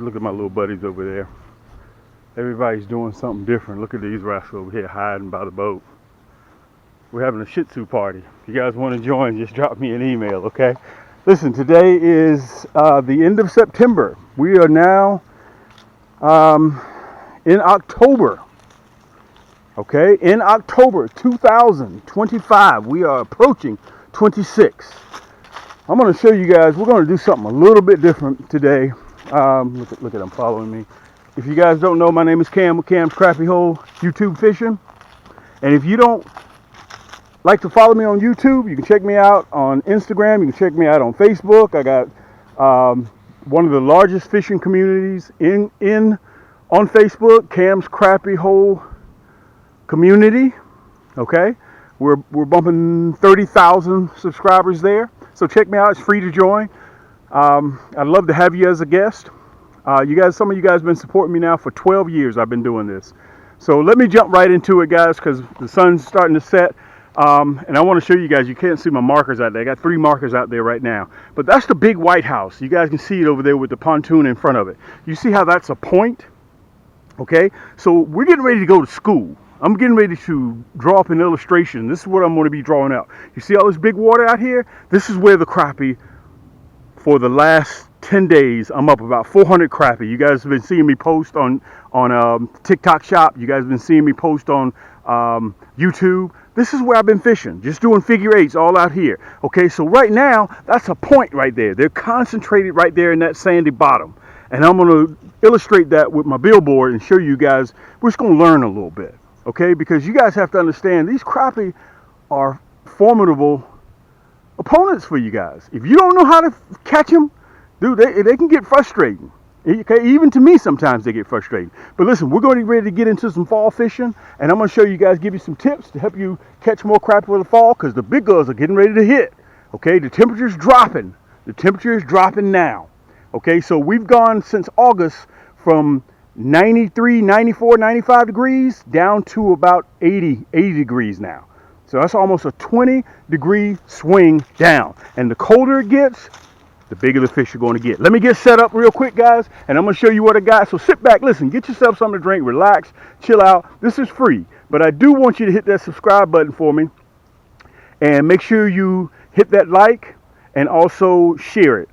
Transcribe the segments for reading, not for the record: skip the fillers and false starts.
Look at my little buddies over there. Everybody's doing something different. Look at these rascals over here hiding by the boat. We're having a Shih Tzu party. If you guys want to join, just drop me an email, okay? Listen, today is the end of September. We are now in October. Okay, in October 2025, we are approaching 26. I'm going to show you guys, we're going to do something a little bit different today. Look at them following me. If you guys don't know, my name is Cam with Cam's Crappy Hole YouTube Fishing. And if you don't like to follow me on YouTube, you can check me out on Instagram. You can check me out on Facebook. I got one of the largest fishing communities on Facebook, Cam's Crappy Hole community. Okay, we're bumping 30,000 subscribers there. So check me out. It's free to join. I'd love to have you as a guest. Some of you guys have been supporting me now for 12 years. I've been doing this. So let me jump right into it, guys, because the sun's starting to set. And I want to show you guys, you can't see my markers out there. I got 3 markers out there right now. But that's the big white house. You guys can see it over there with the pontoon in front of it. You see how that's a point? Okay, so we're getting ready to go to school. I'm getting ready to draw up an illustration. This is what I'm going to be drawing out. You see all this big water out here? This is where the crappie, for the last 10 days, I'm up about 400 crappie. You guys have been seeing me post on TikTok shop. You guys have been seeing me post on YouTube. This is where I've been fishing, just doing figure eights all out here. Okay, so right now, that's a point right there. They're concentrated right there in that sandy bottom. And I'm going to illustrate that with my billboard and show you guys. We're just going to learn a little bit, okay? Because you guys have to understand, these crappie are formidable opponents for you guys. If you don't know how to catch them, dude, they can get frustrating. Okay, even to me sometimes they get frustrating. But listen, we're going to be ready to get into some fall fishing, and I'm going to show you guys, give you some tips to help you catch more crappie for the fall, because the big girls are getting ready to hit. Okay, the temperature's dropping. The temperature is dropping now. Okay, so we've gone since August from 93, 94, 95 degrees down to about 80 degrees now. So that's almost a 20-degree swing down. And the colder it gets, the bigger the fish are going to get. Let me get set up real quick, guys, and I'm going to show you what I got. So sit back, listen, get yourself something to drink, relax, chill out. This is free, but I do want you to hit that subscribe button for me. And make sure you hit that like and also share it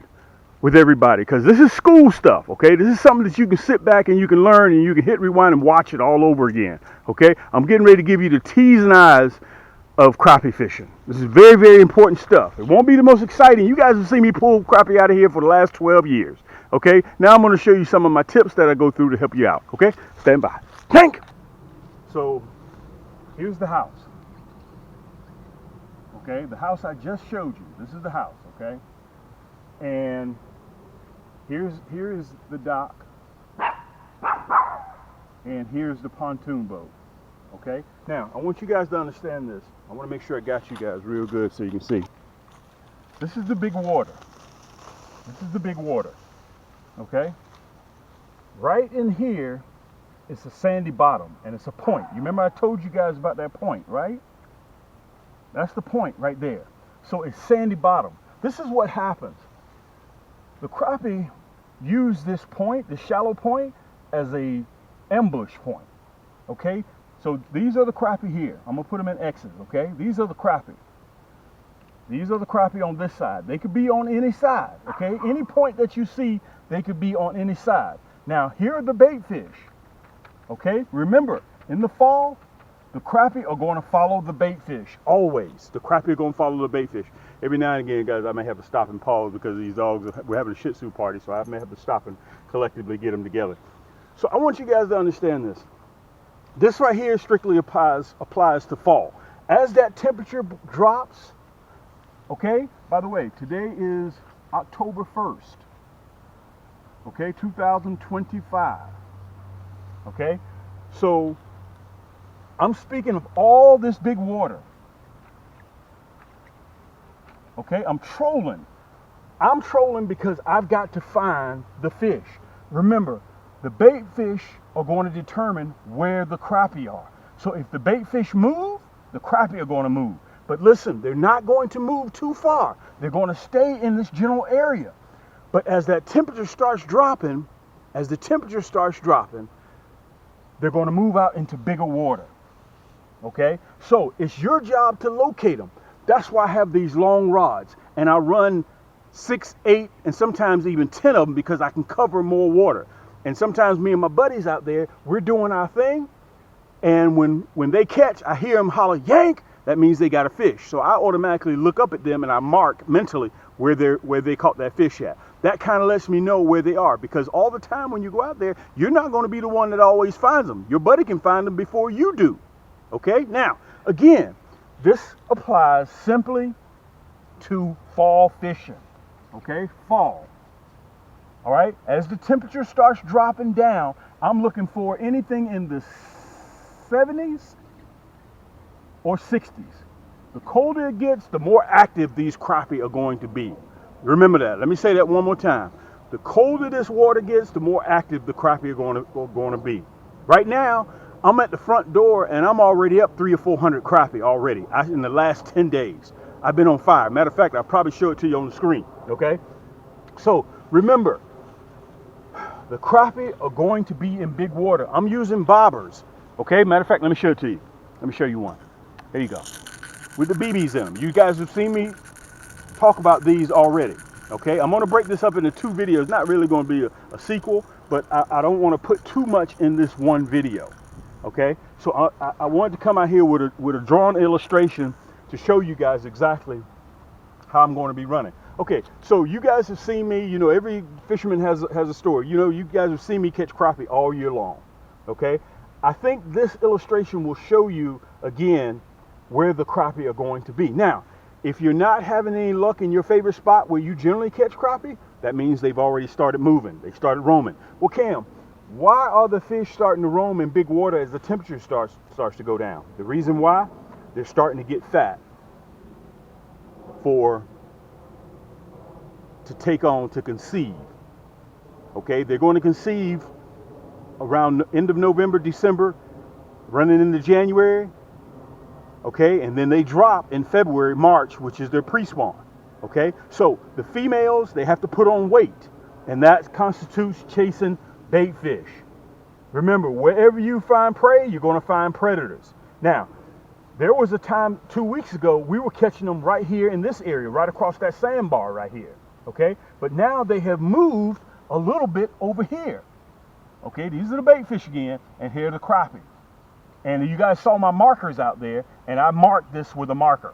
with everybody, because this is school stuff, okay? This is something that you can sit back and you can learn, and you can hit rewind and watch it all over again, okay? I'm getting ready to give you the T's and I's of crappie fishing. This is very, very important stuff. It won't be the most exciting. You guys have seen me pull crappie out of here for the last 12 years, okay? Now I'm going to show you some of my tips that I go through to help you out, okay? Stand by. Tank! So here's the house, okay? The house I just showed you. This is the house, okay? And here is the dock, and here's the pontoon boat. Okay, now I want you guys to understand this. I want to make sure I got you guys real good so you can see. This is the big water. This is the big water. Okay, right in here is a sandy bottom, and it's a point. You remember I told you guys about that point, right? That's the point right there. So it's sandy bottom. This is what happens. The crappie use this point, the shallow point, as a ambush point. Okay, so these are the crappie here. I'm gonna put them in X's. Okay, these are the crappie. These are the crappie on this side. They could be on any side. Okay, any point that you see, they could be on any side. Now here are the bait fish. Okay, remember in the fall, the crappie are going to follow the bait fish. Always, the crappie are going to follow the bait fish. Every now and again, guys, I may have to stop and pause because these dogs, we're having a Shih Tzu party, so I may have to stop and collectively get them together. So I want you guys to understand this. This right here strictly applies to fall. As that temperature drops, okay, by the way, today is October 1st, okay, 2025, okay? So I'm speaking of all this big water. Okay, I'm trolling. I'm trolling because I've got to find the fish. Remember, the bait fish are going to determine where the crappie are. So if the bait fish move, the crappie are going to move. But listen, they're not going to move too far. They're going to stay in this general area. But as that temperature starts dropping as the temperature starts dropping, they're going to move out into bigger water. Okay? So it's your job to locate them. That's why I have these long rods, and I run 6, 8, and sometimes even 10 of them because I can cover more water. And sometimes me and my buddies out there, we're doing our thing, and when they catch, I hear them holler, yank, that means they got a fish. So I automatically look up at them and I mark mentally where they caught that fish at. That kind of lets me know where they are, because all the time when you go out there, you're not going to be the one that always finds them. Your buddy can find them before you do. Okay? Now, again, this applies simply to fall fishing. Okay? Fall. All right? As the temperature starts dropping down, I'm looking for anything in the 70s or 60s. The colder it gets, the more active these crappie are going to be. Remember that. Let me say that one more time. The colder this water gets, the more active the crappie are going to be. Right now, I'm at the front door and I'm already up 300 or 400 crappie already in the last 10 days. I've been on fire. Matter of fact, I'll probably show it to you on the screen. Okay? So remember, the crappie are going to be in big water. I'm using bobbers. Okay? Matter of fact, let me show it to you. Let me show you one. There you go. With the BBs in them. You guys have seen me talk about these already. Okay? I'm going to break this up into 2 videos. Not really going to be a sequel, but I don't want to put too much in this one video. Okay? So I wanted to come out here with a drawn illustration to show you guys exactly how I'm going to be running. Okay, so you guys have seen me, you know, every fisherman has a story. You know, you guys have seen me catch crappie all year long. Okay? I think this illustration will show you, again, where the crappie are going to be. Now, if you're not having any luck in your favorite spot where you generally catch crappie, that means they've already started moving. They started roaming. Well, Cam, why are the fish starting to roam in big water as the temperature starts to go down? The reason why? They're starting to get fat to conceive. Okay, they're going to conceive around the end of November, December, running into January. Okay, and then they drop in February, March, which is their pre-spawn. Okay, so the females, they have to put on weight, and that constitutes chasing bait fish. Remember, wherever you find prey, you're going to find predators. Now, there was a time 2 weeks ago, we were catching them right here in this area, right across that sandbar right here. Okay, but now they have moved a little bit over here. Okay, these are the bait fish again, and here are the crappie. And you guys saw my markers out there, and I marked this with a marker.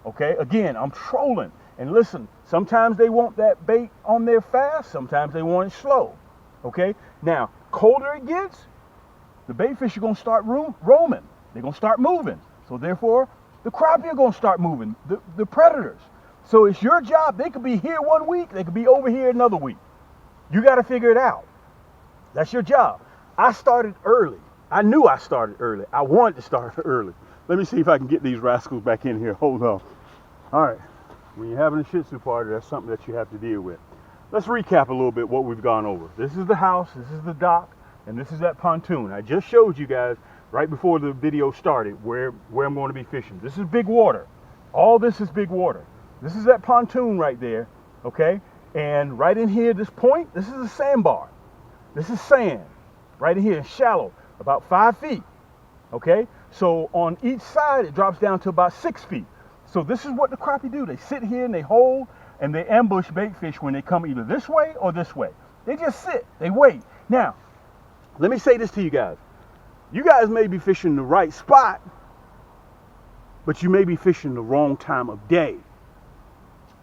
Okay, again, I'm trolling. And listen, sometimes they want that bait on there fast, sometimes they want it slow. Okay, now, colder it gets, the bait fish are going to start roaming. They're going to start moving. So therefore, the crappie are going to start moving, the predators. So it's your job. They could be here 1 week, they could be over here another week. You got to figure it out. That's your job. I started early. I knew I started early. I wanted to start early. Let me see if I can get these rascals back in here. Hold on. All right. When you're having a Shih Tzu party, that's something that you have to deal with. Let's recap a little bit what we've gone over. This is the house, this is the dock, and this is that pontoon. I just showed you guys right before the video started where I'm going to be fishing. This is big water. All this is big water. This is that pontoon right there, okay? And right in here, this point, this is a sandbar. This is sand. Right in here, shallow, about 5 feet, okay? So on each side, it drops down to about 6 feet. So this is what the crappie do. They sit here and they hold and they ambush bait fish when they come either this way or this way. They just sit, they wait. Now, let me say this to you guys. You guys may be fishing the right spot, but you may be fishing the wrong time of day.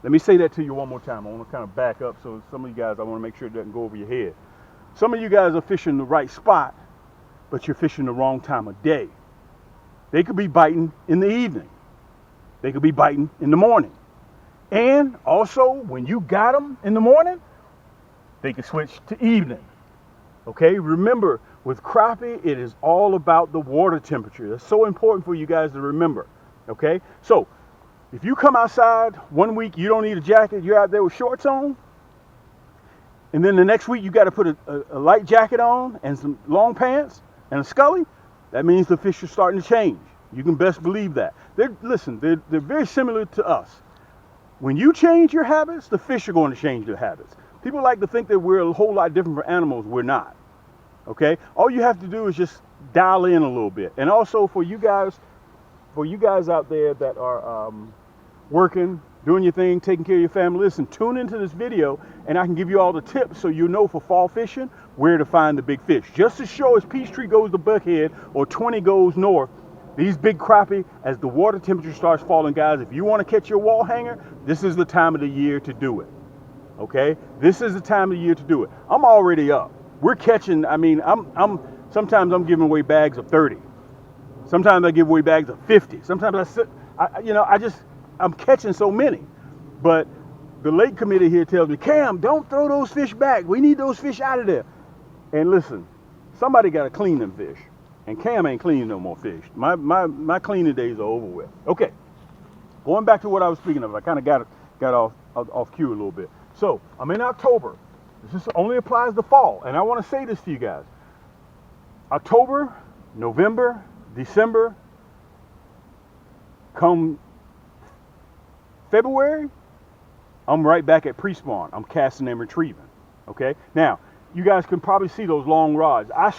Let me say that to you one more time. I want to kind of back up so some of you guys, I want to make sure it doesn't go over your head. Some of you guys are fishing the right spot, but you're fishing the wrong time of day. They could be biting in the evening. They could be biting in the morning. And also, when you got them in the morning, they can switch to evening. Okay, remember, with crappie, it is all about the water temperature. That's so important for you guys to remember. Okay, so if you come outside 1 week, you don't need a jacket, you're out there with shorts on, and then the next week you got to put a light jacket on and some long pants and a scully, that means the fish are starting to change. You can best believe that. They're very similar to us. When you change your habits, the fish are going to change their habits. People like to think that we're a whole lot different from animals. We're not. Okay? All you have to do is just dial in a little bit. And also for you guys out there that are working, doing your thing, taking care of your family, listen, tune into this video and I can give you all the tips so you know for fall fishing where to find the big fish. Just as sure as Peachtree goes to Buckhead or 20 goes north, these big crappie, as the water temperature starts falling, guys, if you want to catch your wall hanger, this is the time of the year to do it. Okay? This is the time of the year to do it. I'm already up. We're catching, I mean, sometimes I'm giving away bags of 30. Sometimes I give away bags of 50. Sometimes I'm catching so many. But the lake committee here tells me, Cam, don't throw those fish back. We need those fish out of there. And listen, somebody got to clean them fish. And Cam ain't cleaning no more fish. My cleaning days are over with. Okay, going back to what I was speaking of. I kind of got off cue a little bit. So I'm in October. This only applies to fall. And I want to say this to you guys. October, November, December, come February, I'm right back at pre-spawn. I'm casting and retrieving. Okay? Now, you guys can probably see those long rods. I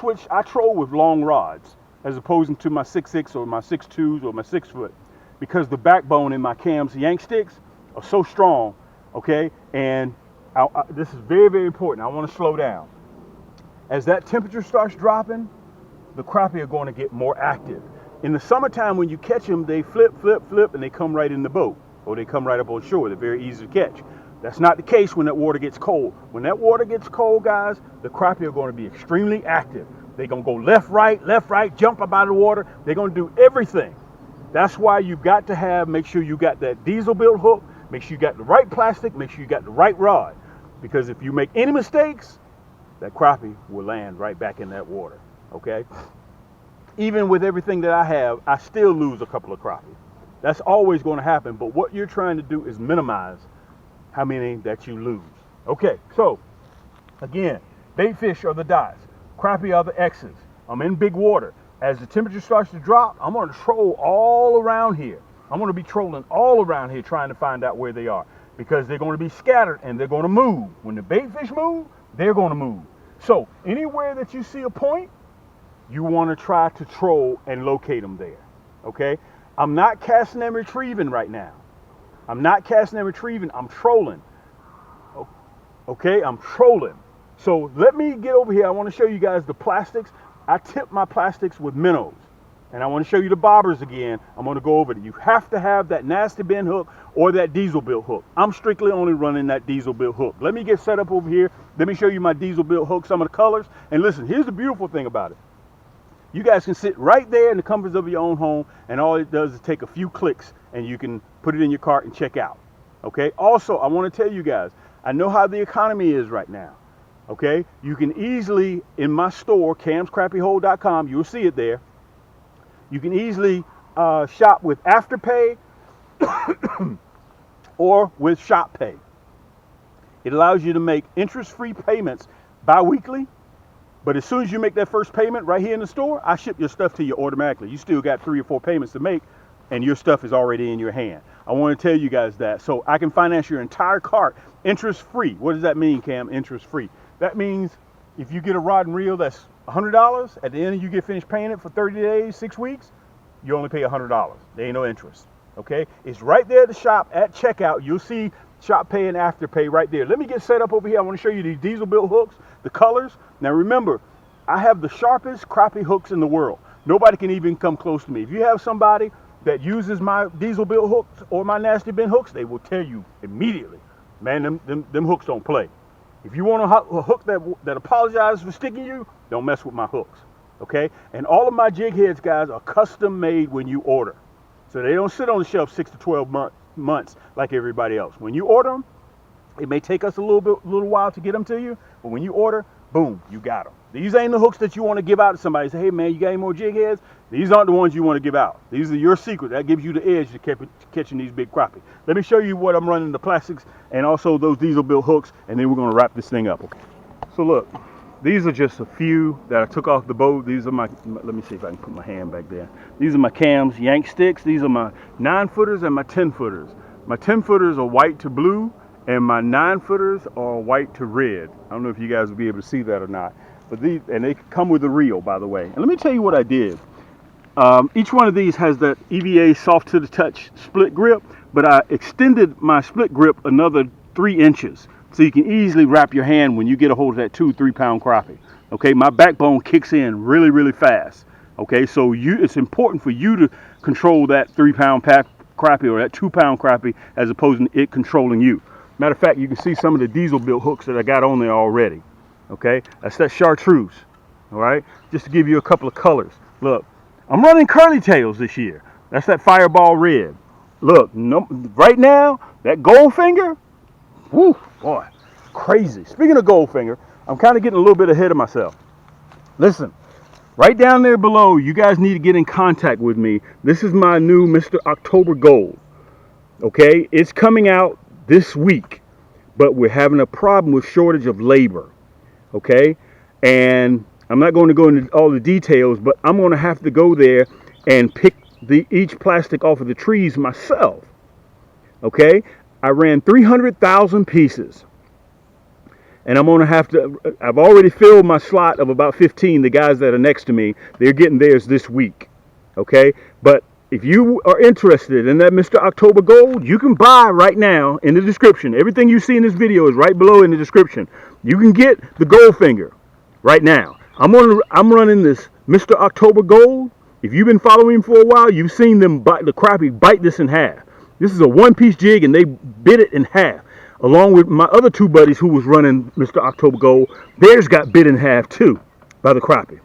troll with long rods as opposed to my 6'6" or my 6'2s or my 6 foot because the backbone in my Cam's yank sticks are so strong, okay? And this is very, very important. I want to slow down. As that temperature starts dropping, the crappie are going to get more active. In the summertime, when you catch them, they flip, and they come right in the boat or they come right up on shore. They're very easy to catch. That's not the case when that water gets cold. When that water gets cold, guys, the crappie are going to be extremely active. They're going to go left, right, jump up out of the water. They're going to do everything. That's why you got to make sure you got that diesel built hook, make sure you got the right plastic, make sure you got the right rod. Because if you make any mistakes, that crappie will land right back in that water, okay? Even with everything that I have, I still lose a couple of crappie. That's always going to happen, but what you're trying to do is minimize how many that you lose. Okay, so again, bait fish are the dots, crappie are the X's. I'm in big water. As the temperature starts to drop, I'm going to troll all around here. I'm going to be trolling all around here trying to find out where they are because they're going to be scattered and they're going to move. When the bait fish move, they're going to move. So anywhere that you see a point, you want to try to troll and locate them there. Okay? I'm not casting and retrieving right now. I'm not casting and retrieving. I'm trolling. Okay, I'm trolling. So let me get over here. I want to show you guys the plastics. I tip my plastics with minnows. And I want to show you the bobbers again. I'm going to go over it. You have to have that nasty bend hook or that diesel built hook. I'm strictly only running that diesel built hook. Let me get set up over here. Let me show you my diesel built hook, some of the colors. And listen, here's the beautiful thing about it. You guys can sit right there in the comforts of your own home, and all it does is take a few clicks, and you can put it in your cart and check out. Okay? Also, I want to tell you guys, I know how the economy is right now. Okay? You can easily, in my store, camscrappyhole.com, you'll see it there. You can easily shop with Afterpay or with ShopPay. It allows you to make interest-free payments bi-weekly. But as soon as you make that first payment right here in the store, I ship your stuff to you automatically. You still got 3 or 4 payments to make, and your stuff is already in your hand. I want to tell you guys that. So I can finance your entire cart interest-free. What does that mean, Cam, interest-free? That means if you get a rod and reel that's $100, at the end you get finished paying it for 30 days, 6 weeks, you only pay $100. There ain't no interest, okay? It's right there at the shop at checkout. You'll see ShopPay and Afterpay right there. Let me get set up over here. I want to show you these diesel built hooks, the colors. Now remember, I have the sharpest crappie hooks in the world. Nobody can even come close to me. If you have somebody that uses my diesel built hooks or my nasty bend hooks, they will tell you immediately, man, them hooks don't play. If you want a hook that apologizes for sticking you, don't mess with my hooks, okay? And all of my jig heads, guys, are custom made when you order. So they don't sit on the shelf 6 to 12 months like everybody else. When you order them, it may take us a little while to get them to you, but when you order, boom, you got them. These ain't the hooks that you want to give out to somebody. Say, hey man, you got any more jig heads? These aren't the ones you want to give out. These are your secret. That gives you the edge to catching these big crappie. Let me show you what I'm running, the plastics and also those diesel built hooks, and then we're going to wrap this thing up. Okay. So look, these are just a few that I took off the boat. These are my, let me see if I can put my hand back there. These are my Cam's yank sticks. These are my 9-footers and my 10-footers. My 10-footers are white to blue, And my 9-footers are white to red. I don't know if you guys will be able to see that or not. But these, and they come with a reel, by the way. And let me tell you what I did. Each one of these has that EVA soft to the touch split grip, but I extended my split grip another 3 inches. So you can easily wrap your hand when you get a hold of that 2-3 pound crappie. Okay, my backbone kicks in really, really fast. Okay, so it's important for you to control that 3 pound crappie or that 2 pound crappie as opposed to it controlling you. Matter of fact, you can see some of the diesel built hooks that I got on there already. Okay, that's that Chartreuse. All right, just to give you a couple of colors. Look, I'm running curly tails this year. That's that Fireball red. Look, right now, that Goldfinger, whoo, boy, crazy. Speaking of Goldfinger, I'm kind of getting a little bit ahead of myself. Listen, right down there below, you guys need to get in contact with me. This is my new Mr. October Gold. Okay, it's coming out this week, but we're having a problem with shortage of labor. Okay, and I'm not going to go into all the details, but I'm going to have to go there and pick each plastic off of the trees myself. Okay, I ran 300,000 pieces, and I'm going to have to, I've already filled my slot of about 15. The guys that are next to me, they're getting theirs this week. Okay, but if you are interested in that Mr. October Gold, you can buy right now in the description. Everything you see in this video is right below in the description. You can get the Goldfinger right now. I'm running this Mr. October Gold. If you've been following me for a while, you've seen them the crappie bite this in half. This is a 1-piece jig, and they bit it in half. Along with my other 2 buddies who was running Mr. October Gold, theirs got bit in half too by the crappie.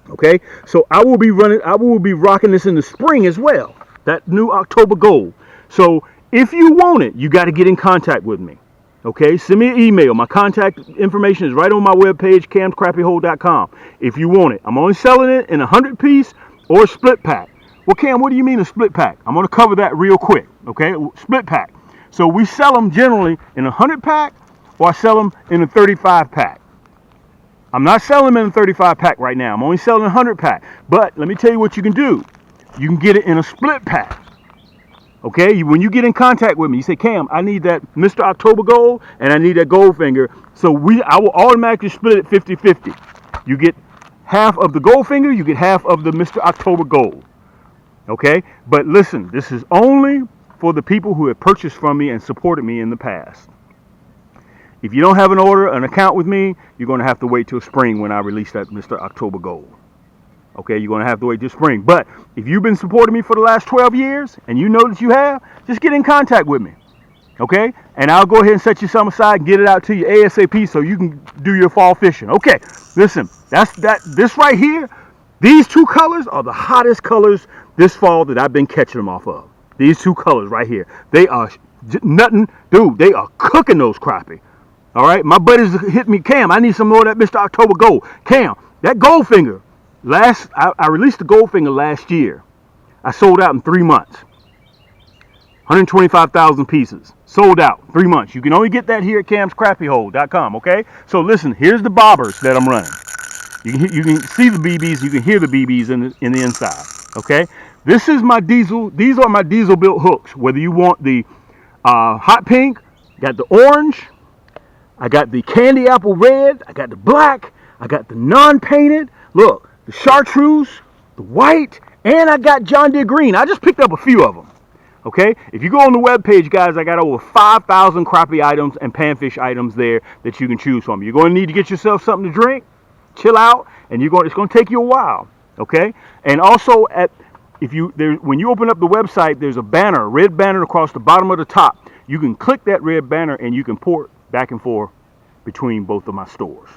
Okay, so I will be rocking this in the spring as well, that new October Gold. So if you want it, you got to get in contact with me. Okay, send me an email. My contact information is right on my webpage, camscrappyhole.com. If you want it, I'm only selling it in a 100-piece or a split pack. Well, Cam, what do you mean a split pack? I'm going to cover that real quick. Okay, split pack. So we sell them generally in a 100-pack, or I sell them in a 35-pack. I'm not selling them in a 35-pack right now. I'm only selling a 100-pack. But let me tell you what you can do. You can get it in a split pack. Okay, when you get in contact with me, you say, Cam, I need that Mr. October Gold and I need that Goldfinger. So I will automatically split it 50-50. You get half of the Goldfinger, you get half of the Mr. October Gold. Okay, but listen, this is only for the people who have purchased from me and supported me in the past. If you don't have an account with me, you're going to have to wait till spring when I release that Mr. October Gold. Okay, you're going to have to wait till spring. But if you've been supporting me for the last 12 years, and you know that you have, just get in contact with me. Okay, and I'll go ahead and set you some aside and get it out to you ASAP so you can do your fall fishing. Okay, listen, this right here, these 2 colors are the hottest colors this fall that I've been catching them off of. These 2 colors right here, they are nothing, dude, they are cooking those crappie. All right, my buddies hit me, Cam, I need some more of that Mr. October Gold. Cam, that Goldfinger, I released the Goldfinger last year. I sold out in 3 months. 125,000 pieces. Sold out, 3 months. You can only get that here at camscrappyhole.com, okay? So listen, here's the bobbers that I'm running. You can see the BBs, you can hear the BBs in the inside, okay? This is my diesel, these are my diesel built hooks. Whether you want the hot pink, got the orange, I got the candy apple red, I got the black, I got the non-painted, look, the chartreuse, the white, and I got John Deere green. I just picked up a few of them. Okay, if you go on the webpage, guys, I got over 5,000 crappie items and panfish items there that you can choose from. You're going to need to get yourself something to drink, chill out, and it's going to take you a while. Okay, and also when you open up the website, there's a banner, a red banner across the bottom of the top. You can click that red banner and you can port back and forth between both of my stores.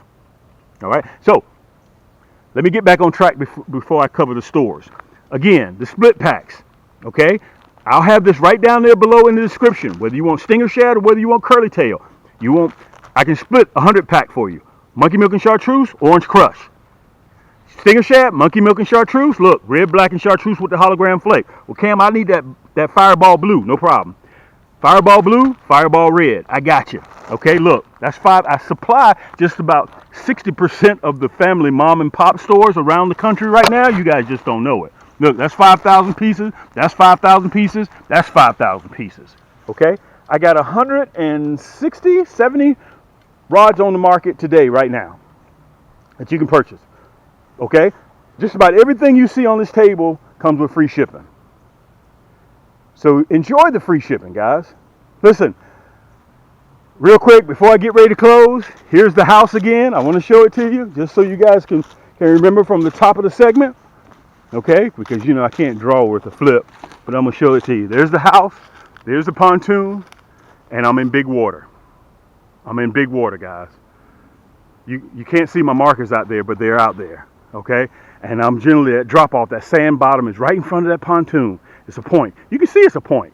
All right, so let me get back on track before I cover the stores. Again, the split packs. Okay, I'll have this right down there below in the description. Whether you want stinger shad or whether you want curly tail, I can split a 100-pack for you. Monkey milk and chartreuse, orange crush. Stinger shad, monkey milk and chartreuse. Look, red, black, and chartreuse with the hologram flake. Well, Cam, I need that fireball blue. No problem. Fireball blue, fireball red. I got you. Okay, look, that's 5. I supply just about 60% of the family mom and pop stores around the country right now. You guys just don't know it. Look, that's 5,000 pieces. That's 5,000 pieces. That's 5,000 pieces. Okay, I got 160, 70 rods on the market today, right now, that you can purchase. Okay? Just about everything you see on this table comes with free shipping. So enjoy the free shipping, guys. Listen, real quick, before I get ready to close, here's the house again. I want to show it to you, just so you guys can remember from the top of the segment. Okay? Because, you know, I can't draw with a flip, but I'm going to show it to you. There's the house, there's the pontoon, and I'm in big water. I'm in big water, guys. You can't see my markers out there, but they're out there. Okay? And I'm generally at drop off. That sand bottom is right in front of that pontoon. It's a point. You can see it's a point.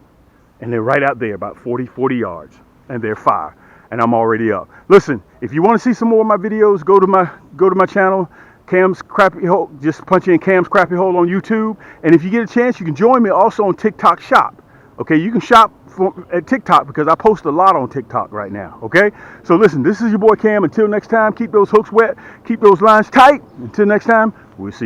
And they're right out there, about 40 yards. And they're fire. And I'm already up. Listen, if you want to see some more of my videos, go to my channel, Cam's Crappy Hole. Just punch in Cam's Crappy Hole on YouTube. And if you get a chance, you can join me also on TikTok Shop. Okay, you can shop at TikTok because I post a lot on TikTok right now. Okay, so listen, this is your boy Cam. Until next time, keep those hooks wet, keep those lines tight. Until next time, we'll see you.